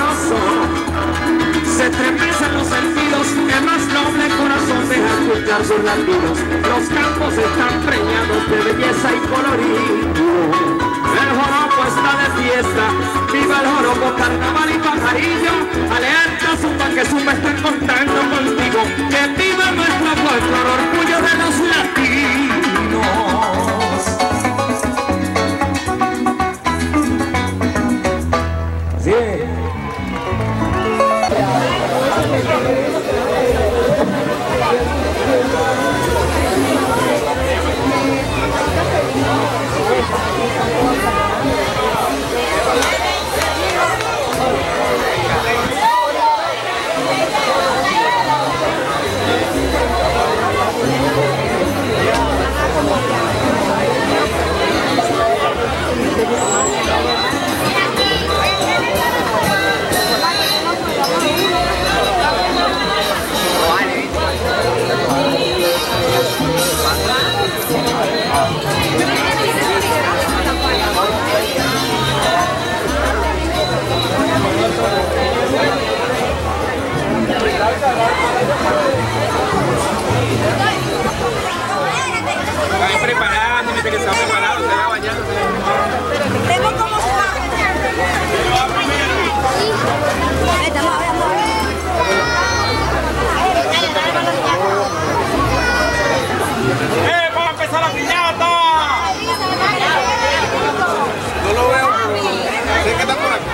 Se estremecen los sentidos, el más noble corazón deja escuchar sus latidos. Los campos están preñados de belleza y colorido. El joropo está de fiesta, viva el joropo, carnaval y pajarillo. Alerta, zumba que zumba están contando contigo. Que viva nuestro folclore, orgullo de los latinos. Así es. Vayan preparando, que está preparado, se va bañando. Tengo como ¡Vamos a empezar la piñata! No lo veo, sé que está por aquí.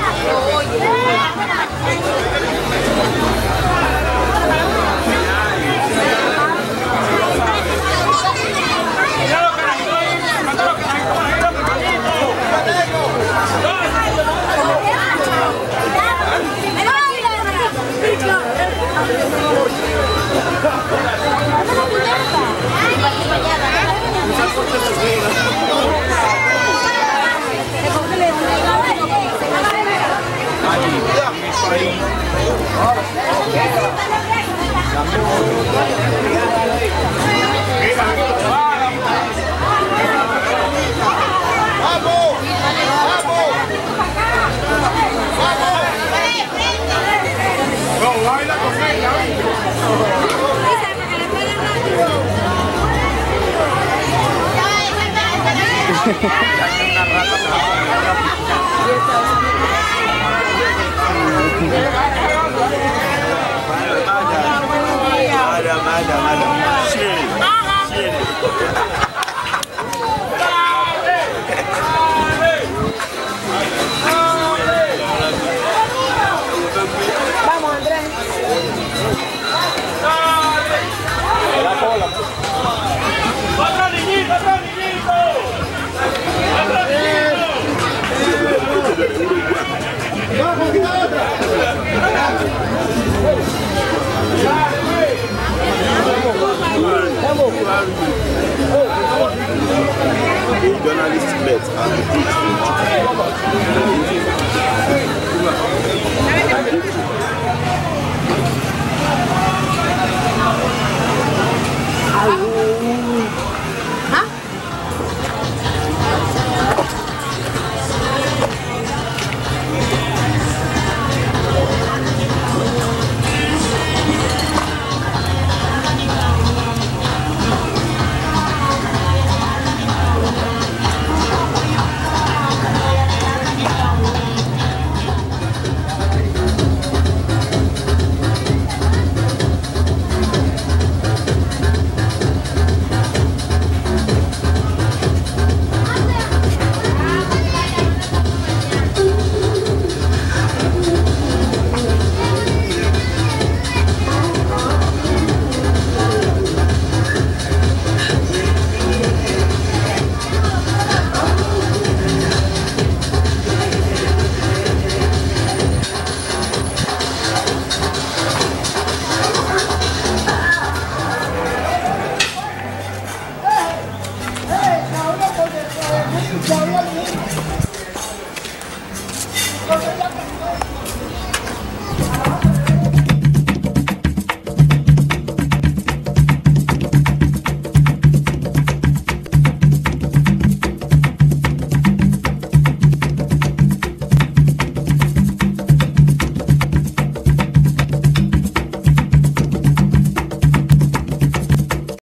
¡Vamos!